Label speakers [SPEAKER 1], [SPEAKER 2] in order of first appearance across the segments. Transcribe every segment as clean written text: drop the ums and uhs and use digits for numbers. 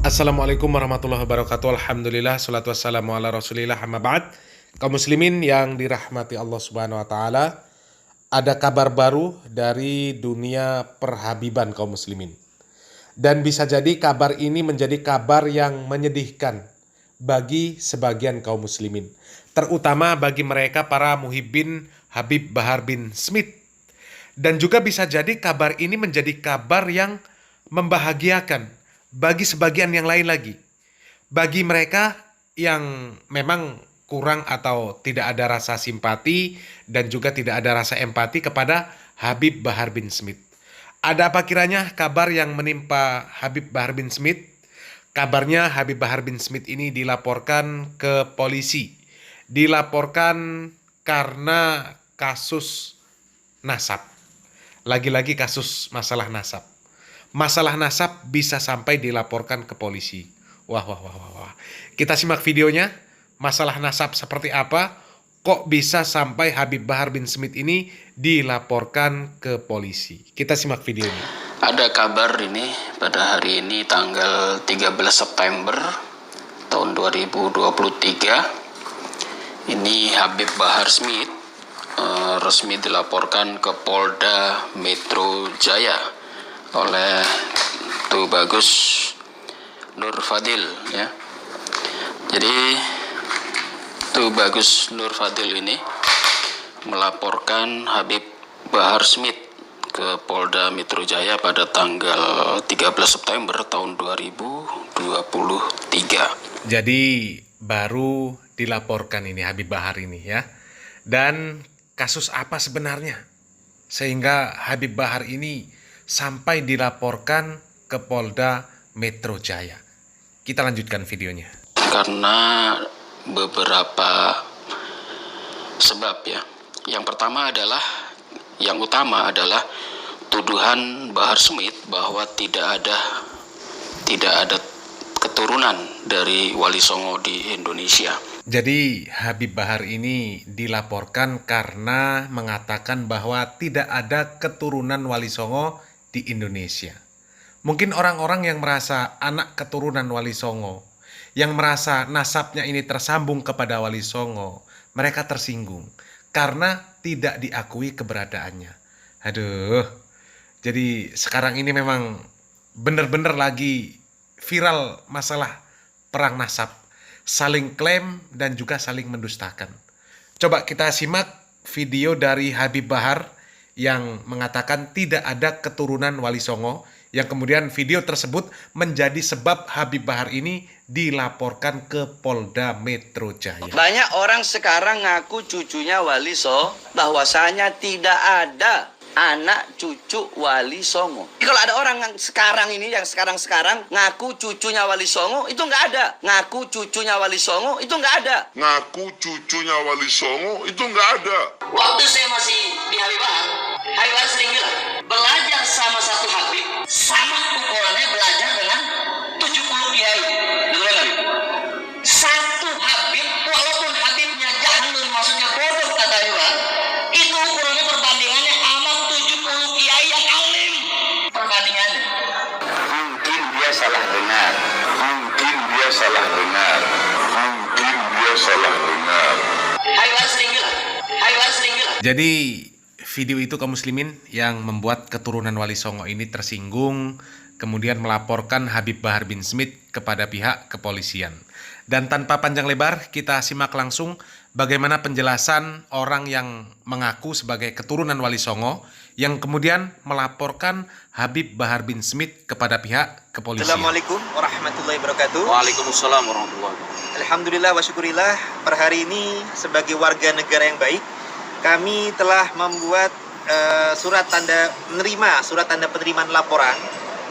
[SPEAKER 1] Assalamualaikum warahmatullahi wabarakatuh. Alhamdulillah, salatu wassalamu ala rasulillah, amma ba'd. Kaum muslimin yang dirahmati Allah subhanahu wa ta'ala, ada kabar baru dari dunia perhabiban kaum muslimin. Dan bisa jadi kabar ini menjadi kabar yang menyedihkan bagi sebagian kaum muslimin, terutama bagi mereka para muhibbin Habib Bahar bin Smith. Dan juga bisa jadi kabar ini menjadi kabar yang membahagiakan bagi sebagian yang lain lagi. Bagi mereka yang memang kurang atau tidak ada rasa simpati dan juga tidak ada rasa empati kepada Habib Bahar bin Smith. Ada apa kiranya kabar yang menimpa Habib Bahar bin Smith? Kabarnya Habib Bahar bin Smith ini dilaporkan ke polisi. Dilaporkan karena kasus nasab. Lagi-lagi kasus masalah nasab. Masalah nasab bisa sampai dilaporkan ke polisi. Wah. Kita simak videonya. Masalah nasab seperti apa? Kok bisa sampai Habib Bahar bin Smith ini dilaporkan ke polisi? Kita simak videonya.
[SPEAKER 2] Ada kabar ini pada hari ini tanggal 13 September tahun 2023. Ini Habib Bahar Smith resmi dilaporkan ke Polda Metro Jaya oleh Tubagus Nur Fadil, ya. Jadi Tubagus Nur Fadil ini melaporkan Habib Bahar Smith ke Polda Metro Jaya pada tanggal 13 September tahun 2023.
[SPEAKER 1] Jadi baru dilaporkan ini Habib Bahar ini, ya. Dan kasus apa sebenarnya sehingga Habib Bahar ini sampai dilaporkan ke Polda Metro Jaya? Kita lanjutkan videonya.
[SPEAKER 2] Karena beberapa sebab, ya. Yang pertama adalah, yang utama adalah tuduhan Bahar Smith bahwa tidak ada keturunan dari Wali Songo di Indonesia.
[SPEAKER 1] Jadi Habib Bahar ini dilaporkan karena mengatakan bahwa tidak ada keturunan Wali Songo di Indonesia. Mungkin orang-orang yang merasa anak keturunan Wali Songo, yang merasa nasabnya ini tersambung kepada Wali Songo, mereka tersinggung karena tidak diakui keberadaannya. Aduh, jadi sekarang ini memang benar-benar lagi viral masalah perang nasab, saling klaim dan juga saling mendustakan. Coba kita simak video dari Habib Bahar yang mengatakan tidak ada keturunan Wali Songo, yang kemudian video tersebut menjadi sebab Habib Bahar ini dilaporkan ke Polda Metro Jaya.
[SPEAKER 3] Banyak orang sekarang ngaku cucunya Wali Songo, bahwasanya tidak ada anak cucu Wali Songo. Kalau ada orang yang sekarang ini, yang sekarang ngaku cucunya Wali Songo, itu nggak ada. Ngaku cucunya Wali Songo, itu nggak ada.
[SPEAKER 4] Ngaku cucunya Wali Songo, itu nggak ada.
[SPEAKER 3] Waktu saya masih di Habib Bahar sering bilang, belajar sama satu Habib, sama ukurannya belajar dengan 70 kiai. Betul nggak? Satu Habib, walaupun Habibnya jahilun, maksudnya bodoh kata Habib Bahar, itu ukurannya perbandingannya sama 70 kiai yang alim. Perbandingannya.
[SPEAKER 4] Mungkin dia salah dengar. Mungkin dia salah dengar. Mungkin dia salah dengar.
[SPEAKER 3] Habib Bahar sering bilang.
[SPEAKER 1] Jadi video itu kaum muslimin yang membuat keturunan Wali Songo ini tersinggung, kemudian melaporkan Habib Bahar bin Smith kepada pihak kepolisian. Dan tanpa panjang lebar, kita simak langsung bagaimana penjelasan orang yang mengaku sebagai keturunan Wali Songo yang kemudian melaporkan Habib Bahar bin Smith kepada pihak kepolisian.
[SPEAKER 5] Assalamualaikum warahmatullahi wabarakatuh.
[SPEAKER 2] Waalaikumsalam warahmatullahi wabarakatuh.
[SPEAKER 5] Alhamdulillah wa syukurillah, per hari ini sebagai warga negara yang baik, kami telah membuat surat tanda penerimaan laporan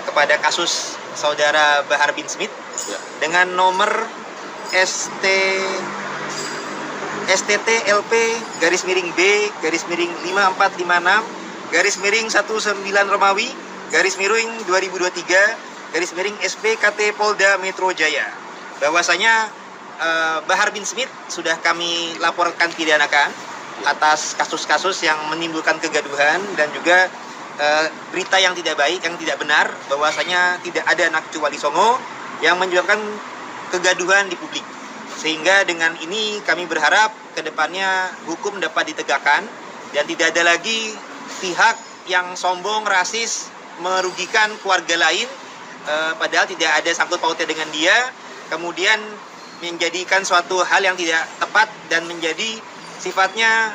[SPEAKER 5] kepada kasus saudara Bahar bin Smith,
[SPEAKER 2] Ya.
[SPEAKER 5] dengan nomor STTLP /B/5456/19 Romawi /2023 SPKT Polda Metro Jaya, bahwasanya Bahar bin Smith sudah kami laporkan pidanakan atas kasus-kasus yang menimbulkan kegaduhan dan juga berita yang tidak baik, yang tidak benar, bahwasanya tidak ada anak cucu Wali Songo yang menyebabkan kegaduhan di publik. Sehingga dengan ini kami berharap ke depannya hukum dapat ditegakkan dan tidak ada lagi pihak yang sombong, rasis, merugikan keluarga lain padahal tidak ada sangkut pautnya dengan dia, kemudian menjadikan suatu hal yang tidak tepat dan menjadi sifatnya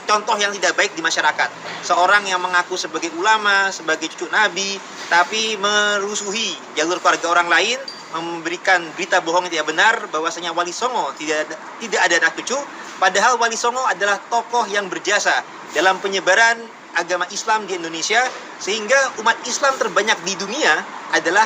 [SPEAKER 5] contoh yang tidak baik di masyarakat. Seorang yang mengaku sebagai ulama, sebagai cucu Nabi, tapi merusuhi jalur keluarga orang lain, memberikan berita bohong yang tidak benar bahwasanya Wali Songo tidak ada anak cucu, padahal Wali Songo adalah tokoh yang berjasa dalam penyebaran agama Islam di Indonesia, sehingga umat Islam terbanyak di dunia adalah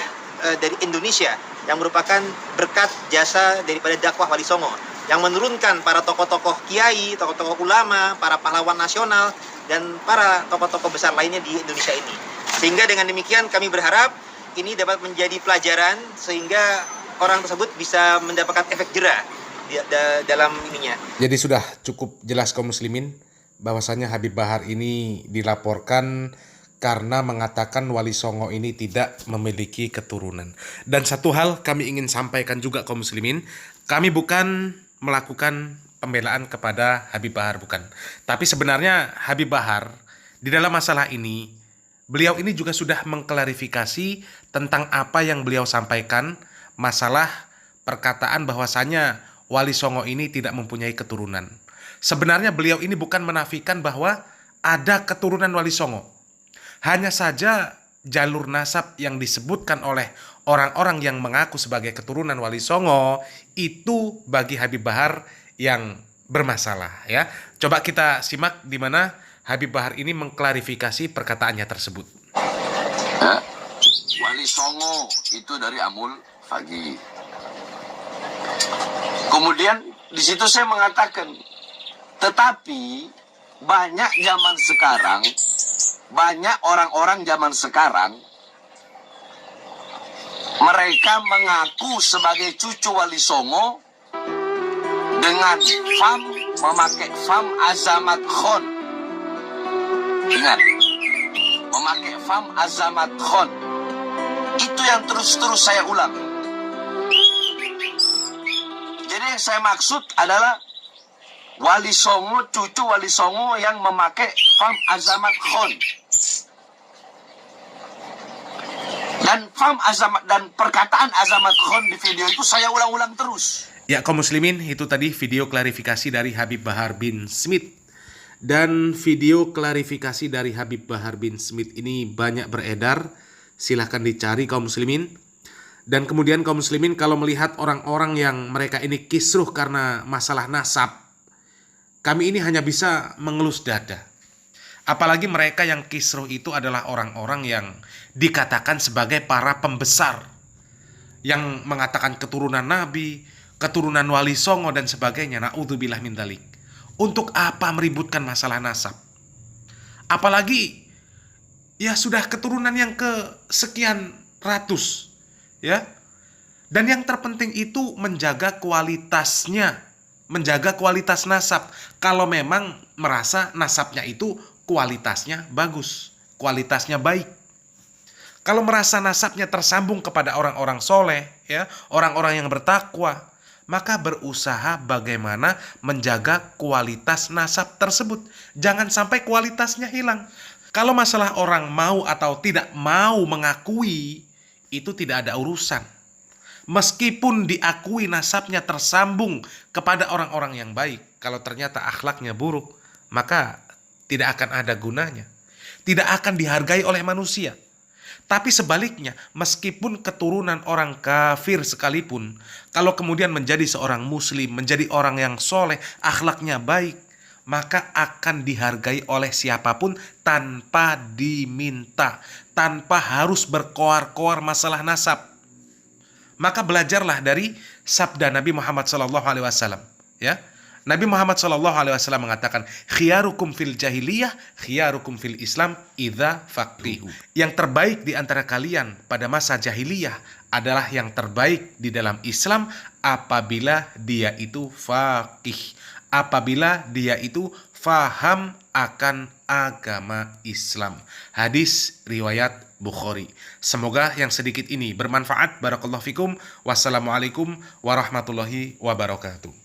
[SPEAKER 5] dari Indonesia, yang merupakan berkat jasa daripada dakwah Wali Songo yang menurunkan para tokoh-tokoh kiai, tokoh-tokoh ulama, para pahlawan nasional dan para tokoh-tokoh besar lainnya di Indonesia ini. Sehingga dengan demikian kami berharap ini dapat menjadi pelajaran sehingga orang tersebut bisa mendapatkan efek jera dalam ininya.
[SPEAKER 1] Jadi sudah cukup jelas kaum muslimin bahwasanya Habib Bahar ini dilaporkan karena mengatakan Wali Songo ini tidak memiliki keturunan. Dan satu hal kami ingin sampaikan juga kaum muslimin, kami bukan melakukan pembelaan kepada Habib Bahar, bukan. Tapi sebenarnya Habib Bahar di dalam masalah ini, beliau ini juga sudah mengklarifikasi tentang apa yang beliau sampaikan, masalah perkataan bahwasanya Wali Songo ini tidak mempunyai keturunan. Sebenarnya beliau ini bukan menafikan bahwa ada keturunan Wali Songo. Hanya saja jalur nasab yang disebutkan oleh orang-orang yang mengaku sebagai keturunan Wali Songo itu bagi Habib Bahar yang bermasalah, ya. Coba kita simak di mana Habib Bahar ini mengklarifikasi perkataannya tersebut.
[SPEAKER 6] Wali Songo itu dari Amul Fagi. Kemudian di situ saya mengatakan, tetapi banyak zaman sekarang, banyak orang-orang zaman sekarang, mereka mengaku sebagai cucu Wali Songo dengan memakai fam Azamat Khon. Ingat, memakai fam Azamat Khon. Itu yang terus-terus saya ulang. Jadi yang saya maksud adalah Wali Songo, cucu Wali Songo yang memakai fam Azamat Khon. Dan fam Azamat dan perkataan Azamat Khon di video itu saya ulang-ulang terus.
[SPEAKER 1] Ya kaum muslimin, itu tadi video klarifikasi dari Habib Bahar bin Smith. Dan video klarifikasi dari Habib Bahar bin Smith ini banyak beredar. Silahkan dicari kaum muslimin. Dan kemudian kaum muslimin kalau melihat orang-orang yang mereka ini kisruh karena masalah nasab, kami ini hanya bisa mengelus dada. Apalagi mereka yang kisruh itu adalah orang-orang yang dikatakan sebagai para pembesar, yang mengatakan keturunan Nabi, keturunan Wali Songo dan sebagainya. Na'udzubillah min dzalik. Untuk apa meributkan masalah nasab? Apalagi ya sudah keturunan yang kesekian ratus, ya. Dan yang terpenting itu menjaga kualitasnya, menjaga kualitas nasab. Kalau memang merasa nasabnya itu kualitasnya bagus, kualitasnya baik. Kalau merasa nasabnya tersambung kepada orang-orang soleh, ya, orang-orang yang bertakwa, maka berusaha bagaimana menjaga kualitas nasab tersebut. Jangan sampai kualitasnya hilang. Kalau masalah orang mau atau tidak mau mengakui, itu tidak ada urusan. Meskipun diakui nasabnya tersambung kepada orang-orang yang baik, kalau ternyata akhlaknya buruk, maka tidak akan ada gunanya. Tidak akan dihargai oleh manusia. Tapi sebaliknya, meskipun keturunan orang kafir sekalipun, kalau kemudian menjadi seorang muslim, menjadi orang yang soleh, akhlaknya baik, maka akan dihargai oleh siapapun tanpa diminta, tanpa harus berkoar-koar masalah nasab. Maka belajarlah dari sabda Nabi Muhammad SAW, ya. Nabi Muhammad SAW mengatakan, khiyarukum fil jahiliyah, khiyarukum fil Islam idza faqihu. Yang terbaik di antara kalian pada masa jahiliyah adalah yang terbaik di dalam Islam apabila dia itu faqih, apabila dia itu faham akan agama Islam. Hadis riwayat Bukhari. Semoga yang sedikit ini bermanfaat. Barakallahu fikum. Wassalamualaikum warahmatullahi wabarakatuh.